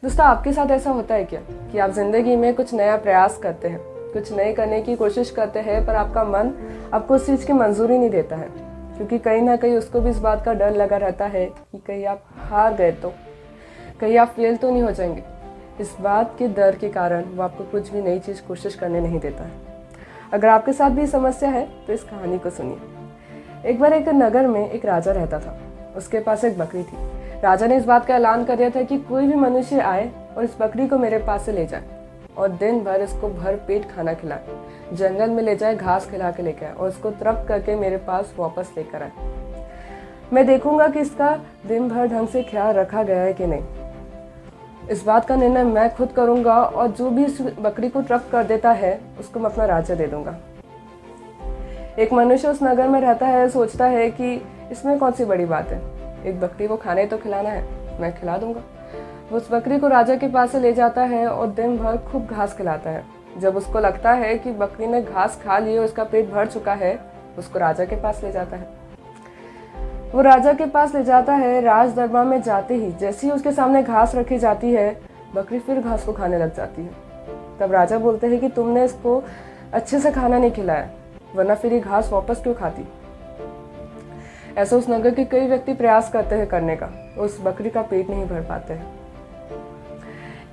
दोस्तों, आपके साथ ऐसा होता है क्या कि आप ज़िंदगी में कुछ नया प्रयास करते हैं, कुछ नए करने की कोशिश करते हैं, पर आपका मन आपको उस चीज़ की मंजूरी नहीं देता है, क्योंकि कहीं ना कहीं उसको भी इस बात का डर लगा रहता है कि कहीं आप हार गए तो, कहीं आप फेल तो नहीं हो जाएंगे। इस बात के डर के कारण वो आपको कुछ भी नई चीज़ कोशिश करने नहीं देता है। अगर आपके साथ भी समस्या है तो इस कहानी को सुनिए। एक बार एक नगर में एक राजा रहता था। उसके पास एक बकरी थी। राजा ने इस बात का ऐलान कर दिया था कि कोई भी मनुष्य आए और इस बकरी को मेरे पास से ले जाए और दिन भर इसको भर पेट खाना खिलाए, जंगल में ले जाए, घास खिला के लेकर आए और इसको तृप्त करके मेरे पास वापस लेकर आए। मैं देखूंगा कि इसका दिन भर ढंग से ख्याल रखा गया है कि नहीं। इस बात का निर्णय मैं खुद करूंगा और जो भी इस बकरी को तृप्त कर देता है उसको मैं अपना राज्य दे दूंगा। एक मनुष्य उस नगर में रहता है, सोचता है कि इसमें कौन सी बड़ी बात है, एक बकरी को खाने तो खिलाना है, मैं खिला दूंगा। वो उस बकरी को राजा के पास से ले जाता है और दिन भर खूब घास खिलाता है। जब उसको लगता है कि बकरी ने घास खा ली और उसका पेट भर चुका है, उसको राजा के पास ले जाता है। वो राजा के पास ले जाता है। राज दरबार में जाते ही जैसे ही उसके सामने घास रखी जाती है, बकरी फिर घास को खाने लग जाती है। तब राजा बोलते हैं कि तुमने इसको अच्छे से खाना नहीं खिलाया, वरना फिर ये घास वापस क्यों खाती। ऐसा उस नगर के कई व्यक्ति प्रयास करते हैं करने का, उस बकरी का पेट नहीं भर पाते हैं।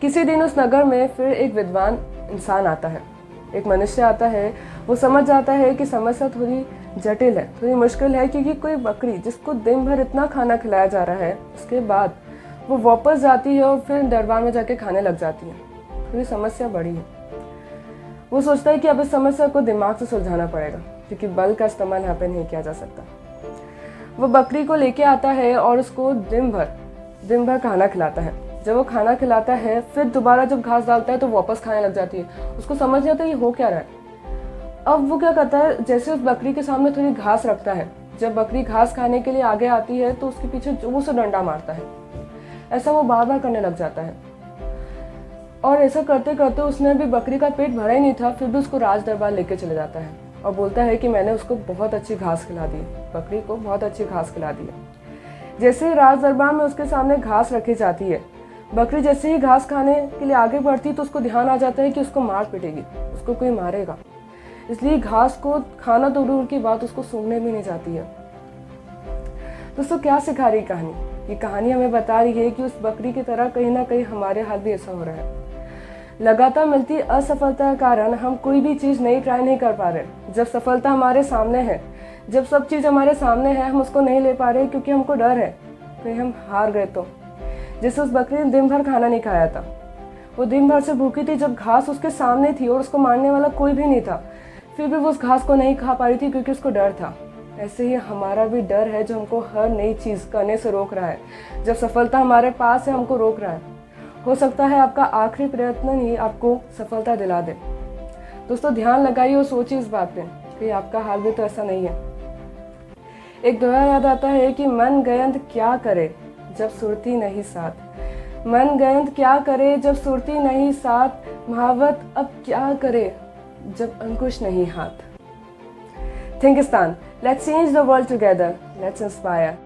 किसी दिन उस नगर में फिर एक विद्वान इंसान आता है, एक मनुष्य आता है। वो समझ जाता है कि समस्या थोड़ी जटिल है, थोड़ी मुश्किल है, क्योंकि कोई बकरी जिसको दिन भर इतना खाना खिलाया जा रहा है, उसके बाद वो वापस जाती है और फिर दरबार में जाके खाने लग जाती है। थोड़ी समस्या बड़ी है। वो सोचता है कि अब इस समस्या को दिमाग से सुलझाना पड़ेगा, क्योंकि बल का इस्तेमाल यहाँ पे नहीं किया जा सकता। वो बकरी को लेके आता है और उसको दिन भर खाना खिलाता है। जब वो खाना खिलाता है, फिर दोबारा जब घास डालता है तो वापस खाने लग जाती है। उसको समझ नहीं आता ये हो क्या रहा है। अब वो क्या करता है, जैसे उस बकरी के सामने थोड़ी घास रखता है, जब बकरी घास खाने के लिए आगे आती है तो उसके पीछे जोर से डंडा मारता है। ऐसा वो बार बार करने लग जाता है और ऐसा करते करते उसने अभी बकरी का पेट भरा ही नहीं था, फिर भी उसको राज दरबार लेके चले जाता है और बोलता है कि मैंने उसको बहुत अच्छी घास खिला दी, बकरी को बहुत अच्छी घास खिला दी। जैसे ही राज दरबार में उसके सामने घास रखी जाती है, बकरी जैसे ही घास खाने के लिए आगे बढ़ती तो उसको ध्यान आ जाता है कि उसको मार पिटेगी, उसको कोई मारेगा, इसलिए घास को खाना तो दूर की बात उसको सूंघने भी नहीं जाती है। दोस्तों, क्या सिखा रही कहानी? ये कहानी हमें बता रही है कि उस बकरी की तरह कहीं ना कहीं हमारे हाथ भी ऐसा हो रहा है। लगातार मिलती असफलता के कारण हम कोई भी चीज़ नई ट्राई नहीं कर पा रहे। जब सफलता हमारे सामने है, जब सब चीज़ हमारे सामने है, हम उसको नहीं ले पा रहे क्योंकि हमको डर है कहीं हम हार गए तो। जैसे उस बकरी ने दिन भर खाना नहीं खाया था, वो दिन भर से भूखी थी, जब घास उसके सामने थी और उसको मारने वाला कोई भी नहीं था, फिर भी वो उस घास को नहीं खा पा रही थी क्योंकि उसको डर था। ऐसे ही हमारा भी डर है जो हमको हर नई चीज़ करने से रोक रहा है। जब सफलता हमारे पास है, हमको रोक रहा है। हो सकता है आपका आखिरी प्रयत्न ही आपको सफलता दिला दे। दोस्तों, ध्यान लगाइए और सोचिए इस बात पे कि आपका हाल भी तो ऐसा नहीं है। एक दोहा याद आता है कि मन गयंत क्या करे जब सुरती नहीं साथ, मन गयंत क्या करे जब सुरती नहीं साथ, महावत अब क्या करे जब अंकुश नहीं हाथ। Thinkistan, let's change the world together, let's inspire.